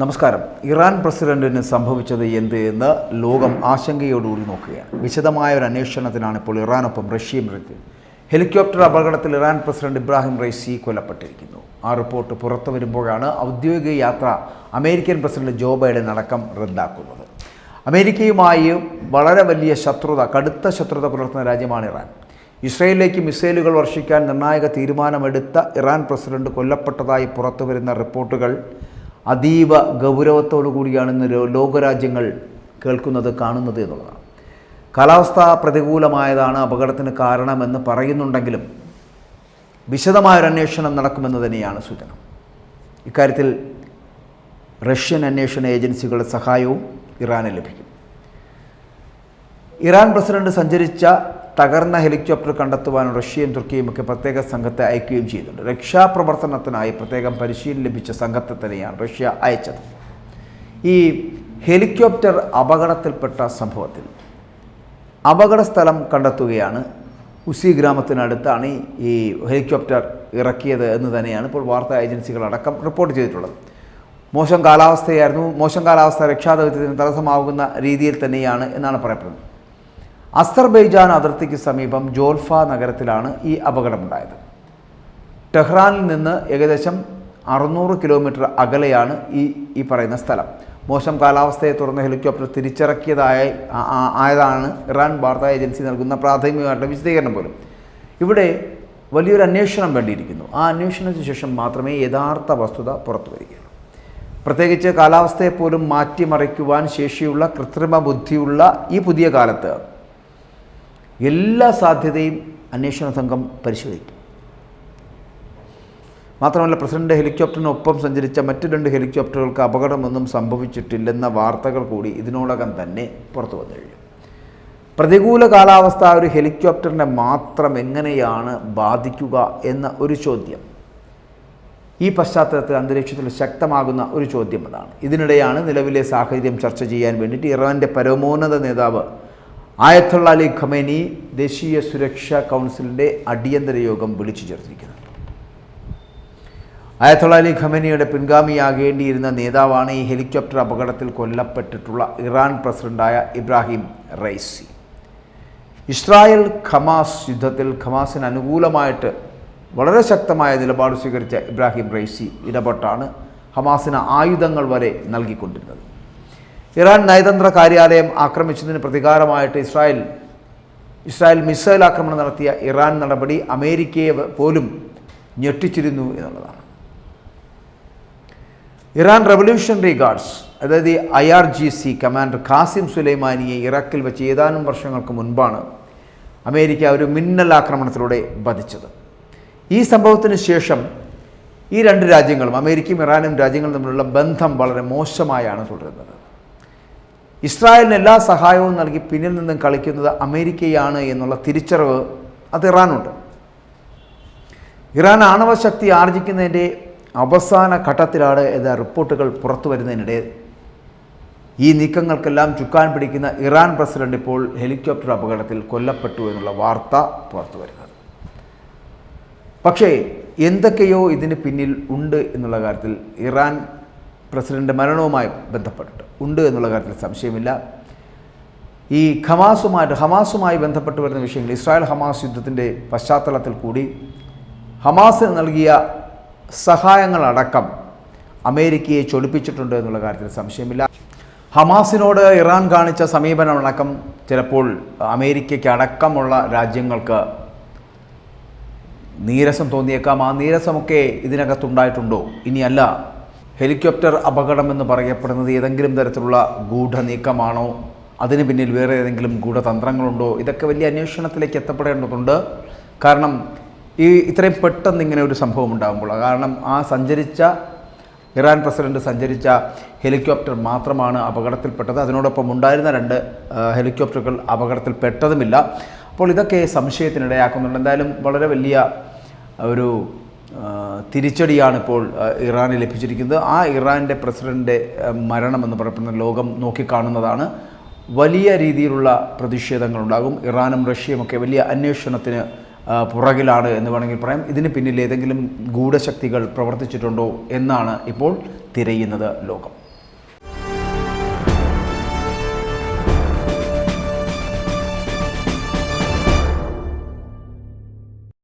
നമസ്കാരം. ഇറാൻ പ്രസിഡന്റിന് സംഭവിച്ചത് എന്ത് എന്ന് ലോകം ആശങ്കയോടുകൂടി നോക്കുകയാണ്. വിശദമായ ഒരു അന്വേഷണത്തിനാണ് ഇപ്പോൾ ഇറാനൊപ്പം റഷ്യയും എത്തിയത്. ഹെലികോപ്റ്റർ അപകടത്തിൽ ഇറാൻ പ്രസിഡന്റ് ഇബ്രാഹിം റൈസി കൊല്ലപ്പെട്ടിരിക്കുന്നു. ആ റിപ്പോർട്ട് പുറത്തു വരുമ്പോഴാണ് ഔദ്യോഗിക യാത്ര അമേരിക്കൻ പ്രസിഡന്റ് ജോ ബൈഡൻ അടക്കം റദ്ദാക്കുന്നത്. അമേരിക്കയുമായി വളരെ വലിയ കടുത്ത ശത്രുത പുലർത്തുന്ന രാജ്യമാണ് ഇറാൻ. ഇസ്രയേലിലേക്ക് മിസൈലുകൾ വർഷിക്കാൻ നിർണായക തീരുമാനമെടുത്ത ഇറാൻ പ്രസിഡന്റ് കൊല്ലപ്പെട്ടതായി പുറത്തു വരുന്ന റിപ്പോർട്ടുകൾ അതീവ ഗൗരവത്തോടു കൂടിയാണ് ഇന്ന് ലോകരാജ്യങ്ങൾ കേൾക്കുന്നത്, കാണുന്നത് എന്നുള്ളതാണ്. കാലാവസ്ഥ പ്രതികൂലമായതാണ് അപകടത്തിന് കാരണമെന്ന് പറയുന്നുണ്ടെങ്കിലും വിശദമായൊരു അന്വേഷണം നടക്കുമെന്ന് തന്നെയാണ് സൂചന. ഇക്കാര്യത്തിൽ റഷ്യൻ അന്വേഷണ ഏജൻസികളുടെ സഹായവും ഇറാന് ലഭിക്കും. ഇറാൻ പ്രസിഡന്റ് സഞ്ചരിച്ച തകർന്ന ഹെലികോപ്റ്റർ കണ്ടെത്തുവാൻ റഷ്യയും തുർക്കിയും ഒക്കെ പ്രത്യേക സംഘത്തെ അയക്കുകയും ചെയ്തിട്ടുണ്ട്. രക്ഷാപ്രവർത്തനത്തിനായി പ്രത്യേകം പരിശീലനം ലഭിച്ച സംഘത്തെ തന്നെയാണ് റഷ്യ അയച്ചത്. ഈ ഹെലികോപ്റ്റർ അപകടത്തിൽപ്പെട്ട സംഭവത്തിൽ അപകട സ്ഥലം കണ്ടെത്തുകയാണ്. ഉസി ഗ്രാമത്തിനടുത്താണ് ഈ ഹെലികോപ്റ്റർ ഇറക്കിയത് എന്ന് തന്നെയാണ് ഇപ്പോൾ വാർത്താ ഏജൻസികളടക്കം റിപ്പോർട്ട് ചെയ്തിട്ടുള്ളത്. മോശം കാലാവസ്ഥ രക്ഷാദൗത്യത്തിന് തടസ്സമാകുന്ന രീതിയിൽ തന്നെയാണ് എന്നാണ് പറയപ്പെടുന്നത്. അസർബൈജാൻ അതിർത്തിക്ക് സമീപം ജോൽഫ നഗരത്തിലാണ് ഈ അപകടമുണ്ടായത്. ടെഹ്റാനിൽ നിന്ന് ഏകദേശം 600 കിലോമീറ്റർ അകലെയാണ് ഈ പറയുന്ന സ്ഥലം. മോശം കാലാവസ്ഥയെ തുടർന്ന് ഹെലികോപ്റ്റർ ആയതാണ് ഇറാൻ വാർത്താ ഏജൻസി നൽകുന്ന പ്രാഥമികമായിട്ടുള്ള വിശദീകരണം പോലും. ഇവിടെ വലിയൊരു അന്വേഷണം വേണ്ടിയിരിക്കുന്നു. ആ അന്വേഷണത്തിന് ശേഷം മാത്രമേ യഥാർത്ഥ വസ്തുത പുറത്തു വരികയുള്ളൂ. പ്രത്യേകിച്ച് കാലാവസ്ഥയെപ്പോലും മാറ്റിമറിക്കുവാൻ ശേഷിയുള്ള കൃത്രിമ ബുദ്ധിയുള്ള ഈ പുതിയ കാലത്ത് എല്ലാ സാധ്യതയും അന്വേഷണ സംഘം പരിശോധിക്കും. മാത്രമല്ല, പ്രസിഡന്റ് ഹെലികോപ്റ്ററിനൊപ്പം സഞ്ചരിച്ച മറ്റു 2 ഹെലികോപ്റ്ററുകൾക്ക് അപകടമൊന്നും സംഭവിച്ചിട്ടില്ലെന്ന വാർത്തകൾ കൂടി ഇതിനോടകം തന്നെ പുറത്തു വന്നു കഴിഞ്ഞു. പ്രതികൂല കാലാവസ്ഥ ഒരു ഹെലികോപ്റ്ററിനെ മാത്രം എങ്ങനെയാണ് ബാധിക്കുക എന്ന ഒരു ചോദ്യം ഈ പശ്ചാത്തലത്തിൽ അന്തരീക്ഷത്തിൽ ശക്തമാകുന്ന ഒരു ചോദ്യം അതാണ്. ഇതിനിടെയാണ് നിലവിലെ സാഹചര്യം ചർച്ച ചെയ്യാൻ വേണ്ടിയിട്ട് ഇറാൻ്റെ പരമോന്നത നേതാവ് ആയത്തുള്ള അലി ഖമേനി ദേശീയ സുരക്ഷാ കൗൺസിലിൻ്റെ അടിയന്തര യോഗം വിളിച്ചു ചേർത്തിരിക്കുന്നത്. ആയത്തുള്ള അലി ഖമേനിയുടെ പിൻഗാമിയാകേണ്ടിയിരുന്ന നേതാവാണ് ഈ ഹെലികോപ്റ്റർ അപകടത്തിൽ കൊല്ലപ്പെട്ടിട്ടുള്ള ഇറാൻ പ്രസിഡന്റായ ഇബ്രാഹിം റൈസി. ഇസ്രായേൽ ഹമാസ് യുദ്ധത്തിൽ ഹമാസിന് അനുകൂലമായിട്ട് വളരെ ശക്തമായ നിലപാട് സ്വീകരിച്ച ഇബ്രാഹിം റൈസി ഇടപെട്ടാണ് ഹമാസിന് ആയുധങ്ങൾ വരെ നൽകിക്കൊണ്ടിരുന്നത്. ഇറാൻ നയതന്ത്ര കാര്യാലയം ആക്രമിച്ചതിന് പ്രതികാരമായിട്ട് ഇസ്രായേൽ മിസൈൽ ആക്രമണം നടത്തിയ ഇറാൻ നടപടി അമേരിക്കയെ പോലും ഞെട്ടിച്ചിരുന്നു എന്നുള്ളതാണ്. ഇറാൻ റവല്യൂഷണറി ഗാർഡ്സ്, അതായത് IRGC കമാൻഡർ ഖാസിം സുലൈമാനിയെ ഇറാഖിൽ വെച്ച് ഏതാനും വർഷങ്ങൾക്ക് മുൻപാണ് അമേരിക്ക ഒരു മിന്നൽ ആക്രമണത്തിലൂടെ വധിച്ചത്. ഈ സംഭവത്തിന് ശേഷം ഈ 2 രാജ്യങ്ങളും, അമേരിക്കയും ഇറാനും രാജ്യങ്ങളും തമ്മിലുള്ള ബന്ധം വളരെ മോശമായാണ് തുടരുന്നത്. ഇസ്രായേലിന് എല്ലാ സഹായവും നൽകി പിന്നിൽ നിന്നും കളിക്കുന്നത് അമേരിക്കയാണ് എന്നുള്ള തിരിച്ചറിവ് അത് ഇറാനുണ്ട്. ഇറാൻ ആണവശക്തി ആർജിക്കുന്നതിൻ്റെ അവസാന ഘട്ടത്തിലാണ് എന്ന റിപ്പോർട്ടുകൾ പുറത്തു വരുന്നതിനിടെ ഈ നീക്കങ്ങൾക്കെല്ലാം ചുക്കാൻ പിടിക്കുന്ന ഇറാൻ പ്രസിഡന്റ് ഇപ്പോൾ ഹെലികോപ്റ്റർ അപകടത്തിൽ കൊല്ലപ്പെട്ടു എന്നുള്ള വാർത്ത പുറത്തു വരുന്നത്. പക്ഷേ എന്തൊക്കെയോ ഇതിന് പിന്നിൽ ഉണ്ട് എന്നുള്ള കാര്യത്തിൽ ഇറാൻ പ്രസിഡന്റ് മരണവുമായി ബന്ധപ്പെട്ടിട്ട് ഉണ്ട് എന്നുള്ള കാര്യത്തിൽ സംശയമില്ല. ഈ ഹമാസുമായി ബന്ധപ്പെട്ട് വരുന്ന വിഷയങ്ങൾ, ഇസ്രായേൽ ഹമാസ് യുദ്ധത്തിൻ്റെ പശ്ചാത്തലത്തിൽ കൂടി ഹമാസിന് നൽകിയ സഹായങ്ങളടക്കം അമേരിക്കയെ ചൊടിപ്പിച്ചിട്ടുണ്ട് എന്നുള്ള കാര്യത്തിൽ സംശയമില്ല. ഹമാസിനോട് ഇറാൻ കാണിച്ച സമീപനമടക്കം ചിലപ്പോൾ അമേരിക്കയ്ക്ക് അടക്കമുള്ള രാജ്യങ്ങൾക്ക് നീരസം തോന്നിയേക്കാം. ആ നീരസമൊക്കെ ഇതിനകത്തുണ്ടായിട്ടുണ്ടോ? ഇനിയല്ല, ഹെലികോപ്റ്റർ അപകടമെന്ന് പറയപ്പെടുന്നത് ഏതെങ്കിലും തരത്തിലുള്ള ഗൂഢനീക്കമാണോ? അതിന് പിന്നിൽ വേറെ ഏതെങ്കിലും ഗൂഢതന്ത്രങ്ങളുണ്ടോ? ഇതൊക്കെ വലിയ അന്വേഷണത്തിലേക്ക് എത്തപ്പെടേണ്ടതുണ്ട്. കാരണം ഇത്രയും പെട്ടെന്ന് ഇങ്ങനെ ഒരു സംഭവം ഉണ്ടാകുമ്പോൾ, കാരണം ഇറാൻ പ്രസിഡന്റ് സഞ്ചരിച്ച ഹെലികോപ്റ്റർ മാത്രമാണ് അപകടത്തിൽപ്പെട്ടത്. അതിനോടൊപ്പം ഉണ്ടായിരുന്ന 2 ഹെലികോപ്റ്ററുകൾ അപകടത്തിൽപ്പെട്ടതുമില്ല. അപ്പോൾ ഇതൊക്കെ സംശയത്തിനിടയാക്കുന്നുണ്ട്. എന്തായാലും വളരെ വലിയ ഒരു തിരിച്ചടിയാണ് ഇപ്പോൾ ഇറാന് ലഭിച്ചിരിക്കുന്നത്. ആ ഇറാൻ്റെ പ്രസിഡൻ്റെ മരണമെന്ന് പറയപ്പെടുന്ന ലോകം നോക്കിക്കാണുന്നതാണ്. വലിയ രീതിയിലുള്ള പ്രതിഷേധങ്ങളുണ്ടാകും. ഇറാനും റഷ്യയുമൊക്കെ വലിയ അന്വേഷണത്തിന് പുറകിലാണ് എന്ന് വേണമെങ്കിൽ പറയാം. ഇതിന് പിന്നിൽ ഏതെങ്കിലും ഗൂഢശക്തികൾ പ്രവർത്തിച്ചിട്ടുണ്ടോ എന്നാണ് ഇപ്പോൾ തിരയുന്നത് ലോകം.